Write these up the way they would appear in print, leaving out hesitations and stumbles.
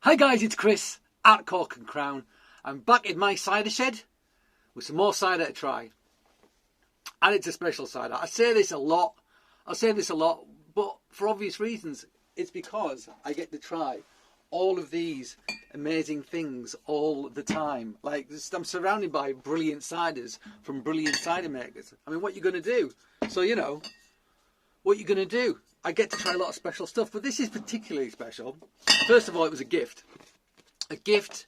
Hi guys, it's Chris at Cork and Crown. I'm back in my cider shed with some more cider to try. And it's a special cider. I say this a lot, but for obvious reasons. It's because I get to try all of these amazing things all the time. Like, I'm surrounded by brilliant ciders from brilliant cider makers. I mean, what are you going to do? So, what are you going to do? I get to try a lot of special stuff, but this is particularly special. First of all, it was a gift. A gift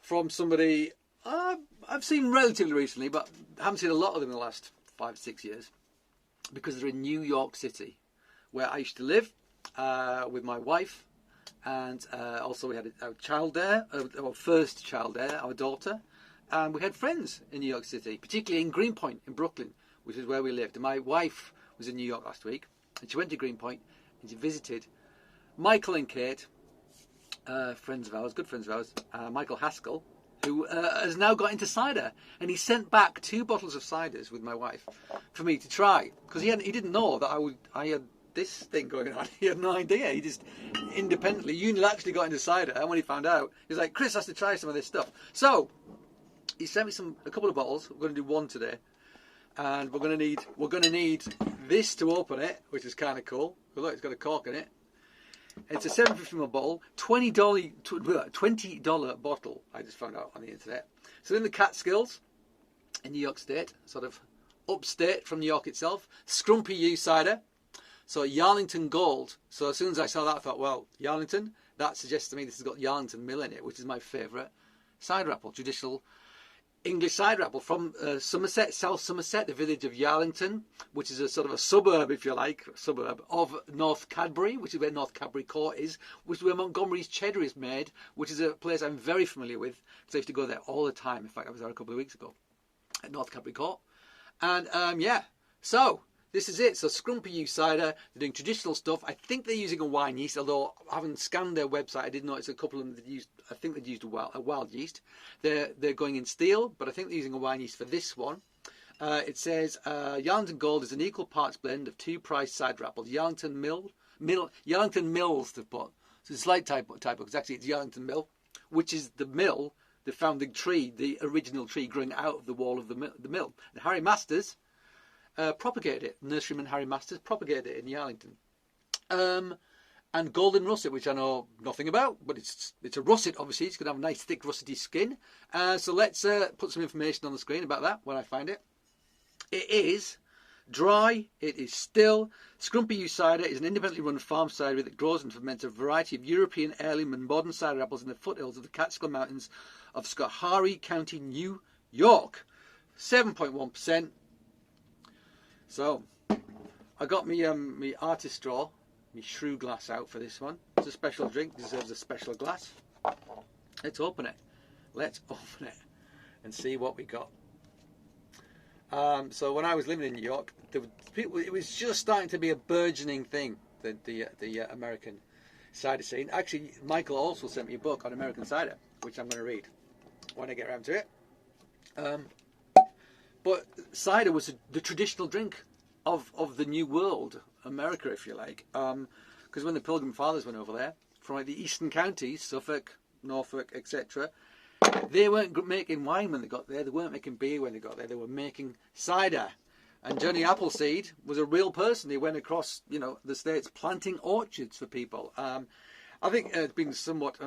from somebody I've seen relatively recently, but I haven't seen a lot of them in the last 5-6 years, because they're in New York City, where I used to live with my wife, and also we had a child there, our first child there, our daughter, and we had friends in New York City, particularly in Greenpoint in Brooklyn, which is where we lived. And my wife was in New York last week, and she went to Greenpoint and she visited Michael and Kate, friends of ours, good friends of ours, Michael Haskell, who has now got into cider, and he sent back 2 bottles of ciders with my wife for me to try, because he didn't know that I had this thing going on. He had no idea. He just independently, unilaterally got into cider, and when he found out, he was like, Chris has to try some of this stuff. So he sent me a couple of bottles. We're going to do one today, and we're going to need this to open it, which is kind of cool. Look, it's got a cork in it. It's a 750ml bottle, $20 bottle, I just found out on the internet. So in the Catskills, in New York State, sort of upstate from New York itself, Scrumpy U cider. So Yarlington Gold. So as soon as I saw that, I thought, well, Yarlington, that suggests to me this has got Yarlington Mill in it, which is my favourite cider apple, traditional English cider apple from Somerset, South Somerset, the village of Yarlington, which is a sort of a suburb, if you like, of North Cadbury, which is where North Cadbury Court is, which is where Montgomery's cheddar is made, which is a place I'm very familiar with, because I used to go there all the time. In fact, I was there a couple of weeks ago at North Cadbury Court. And yeah, so this is it. So Scrumpy U cider, they're doing traditional stuff. I think they're using a wine yeast, although having scanned their website, I did notice a couple of them that used, I think they'd used a wild yeast. They're going in steel, but I think they're using a wine yeast for this one. It says Yarlington Gold is an equal parts blend of 2 prized cider apples. Yarlington Mills to put. So it's a slight typo, because actually it's Yarlington Mill, which is the mill, the founding tree, the original tree growing out of the wall of the mill. And Harry Masters propagated it. Nurseryman Harry Masters propagated it in Yarlington. And golden russet, which I know nothing about, but it's a russet, obviously. It's going to have a nice thick russety skin. So let's put some information on the screen about that when I find it. It is dry, it is still. Scrumpy U cider is an independently run farm cidery that grows and ferments a variety of European heirloom and modern cider apples in the foothills of the Catskill Mountains of Schoharie County, New York. 7.1%. So I got me artist straw, my shrew glass out for this one. It's a special drink, deserves a special glass. Let's open it. Let's open it and see what we got. So when I was living in New York, it was just starting to be a burgeoning thing, the American cider scene. Actually, Michael also sent me a book on American cider, which I'm going to read when I get around to it. But cider was the traditional drink of the New World, America, if you like. Because when the Pilgrim Fathers went over there, from like the eastern counties, Suffolk, Norfolk, etc., they weren't making wine when they got there. They weren't making beer when they got there. They were making cider. And Johnny Appleseed was a real person. He went across, the states planting orchards for people. I think it's been somewhat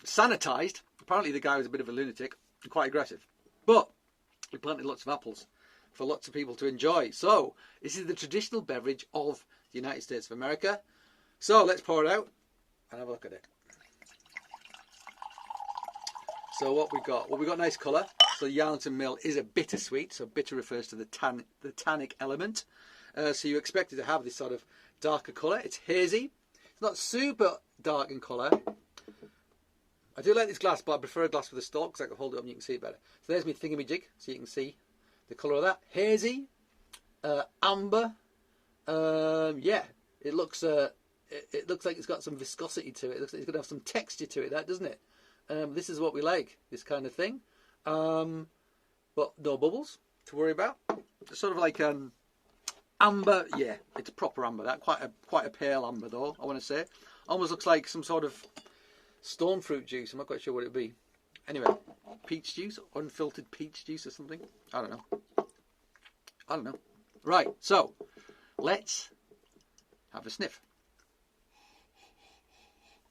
sanitised. Apparently the guy was a bit of a lunatic, quite aggressive. But he planted lots of apples for lots of people to enjoy. So this is the traditional beverage of the United States of America. So let's pour it out and have a look at it. So what we got? Well, we got nice colour. So Yarlington Mill is a bittersweet. So bitter refers to the tannic element. So you expect it to have this sort of darker colour. It's hazy. It's not super dark in colour. I do like this glass, but I prefer a glass with a stalk because I can hold it up and you can see it better. So there's my thingamajig, so you can see the colour of that. Hazy, amber. Yeah, it looks like it's got some viscosity to it. It looks like it's going to have some texture to it, doesn't it? This is what we like, this kind of thing. But no bubbles to worry about. It's sort of like amber. Yeah, it's proper amber. That quite a pale amber though. I want to say, almost looks like some sort of stone fruit juice. I'm not quite sure what it'd be. Anyway, peach juice, unfiltered peach juice or something. I don't know. Right, so let's have a sniff.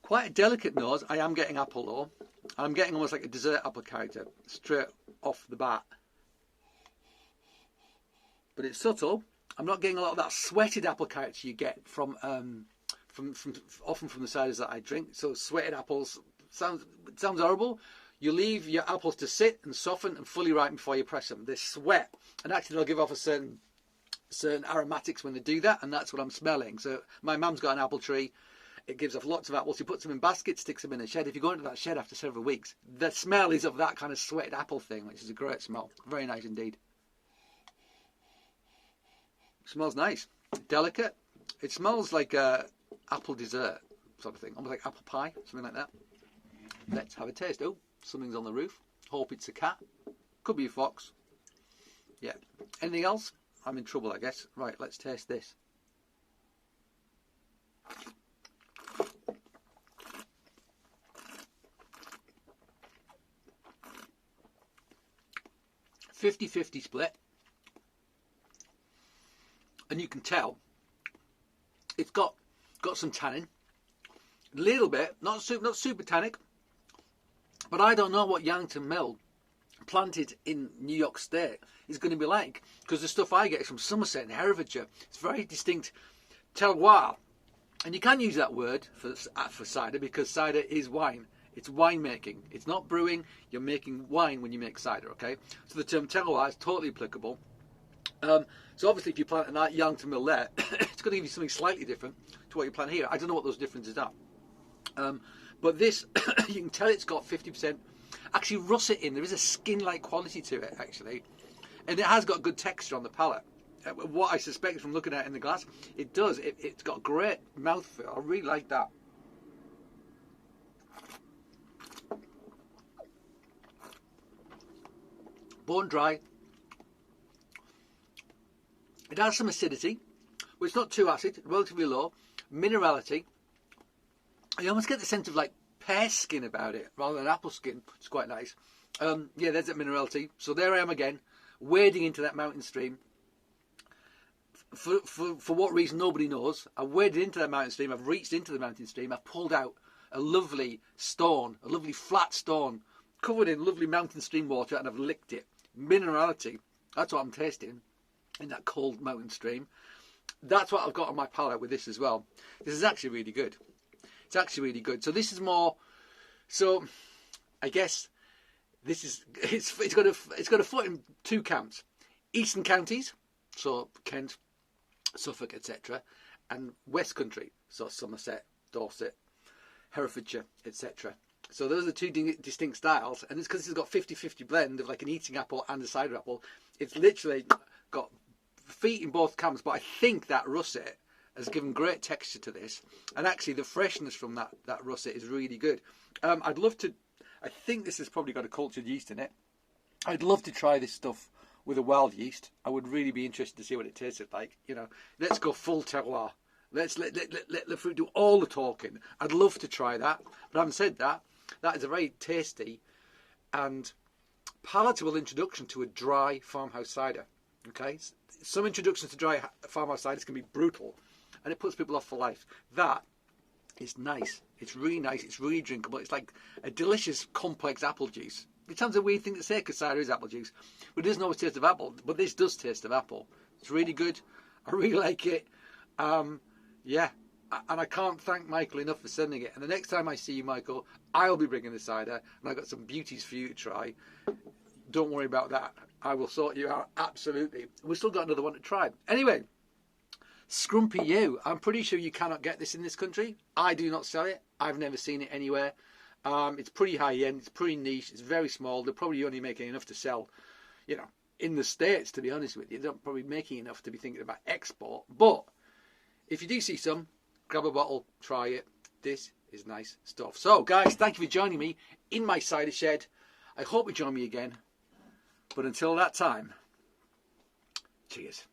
Quite a delicate nose. I am getting apple though. I'm getting almost like a dessert apple character straight off the bat. But it's subtle. I'm not getting a lot of that sweated apple character you get from often from the ciders that I drink. So sweated apples sounds horrible. You leave your apples to sit and soften and fully ripen before you press them. They sweat, and actually they'll give off a certain aromatics when they do that, and that's what I'm smelling. So my mum's got an apple tree. It gives off lots of apples. She puts them in baskets, sticks them in a shed. If you go into that shed after several weeks, the smell is of that kind of sweated apple thing, which is a great smell. Very nice indeed. It smells nice. Delicate. It smells like apple dessert sort of thing. Almost like apple pie, something like that. Let's have a taste. Oh, something's on the roof. Hope it's a cat. Could be a fox. Yeah. Anything else? I'm in trouble, I guess. Right, let's taste this. .50-50 split, and you can tell it's got some tannin, a little bit, not super tannic, but I don't know what Yarlington Mill planted in New York State is going to be like, because the stuff I get is from Somerset and Herefordshire. It's very distinct terroir, and you can use that word for cider because cider is wine. It's winemaking. It's not brewing. You're making wine when you make cider, okay? So the term terroir is totally applicable. So obviously if you plant an Yarlington Mill there, it's going to give you something slightly different to what you plant here. I don't know what those differences are. But this, you can tell it's got 50% actually russet in. There is a skin-like quality to it, actually. And it has got good texture on the palate. What I suspect from looking at it in the glass, it does. It's got great mouthfeel. I really like that. Bone dry. It has some acidity, but it's not too acid, relatively low. Minerality. I almost get the sense of like pear skin about it rather than apple skin. It's quite nice. Yeah, there's that minerality. So there I am again, wading into that mountain stream. For what reason, nobody knows. I've waded into that mountain stream. I've reached into the mountain stream. I've pulled out a lovely stone, a lovely flat stone, covered in lovely mountain stream water, and I've licked it. Minerality. That's what I'm tasting in that cold mountain stream. That's what I've got on my palate with this as well. This is actually really good. It's actually really good. So this is more. So I guess this is it's got a foot in two camps: eastern counties, so Kent, Suffolk, etc., and West Country, so Somerset, Dorset, Herefordshire, etc. So those are two distinct styles, and it's because it's got 50-50 blend of like an eating apple and a cider apple. It's literally got feet in both camps, but I think that russet has given great texture to this, and actually the freshness from that russet is really good. I'd love to. I think this has probably got a cultured yeast in it. I'd love to try this stuff with a wild yeast. I would really be interested to see what it tasted like. You know, let's go full terroir. Let's let the fruit do all the talking. I'd love to try that, but having said that, that is a very tasty and palatable introduction to a dry farmhouse cider. Okay, some introductions to dry farmhouse ciders can be brutal, and it puts people off for life. That is nice. It's really nice. It's really drinkable. It's like a delicious, complex apple juice. It sounds a weird thing to say because cider is apple juice, but it doesn't always taste of apple. But this does taste of apple. It's really good. I really like it. Yeah, and I can't thank Michael enough for sending it. And the next time I see you, Michael, I'll be bringing the cider, and I've got some beauties for you to try. Don't worry about that. I will sort you out, absolutely. We've still got another one to try. Anyway, Scrumpy you. I'm pretty sure you cannot get this in this country. I do not sell it. I've never seen it anywhere. It's pretty high end. It's pretty niche. It's very small. They're probably only making enough to sell, you know, in the States, to be honest with you. They're not probably making enough to be thinking about export. But if you do see some, grab a bottle, try it. This is nice stuff. So, guys, thank you for joining me in my cider shed. I hope you join me again. But until that time, cheers.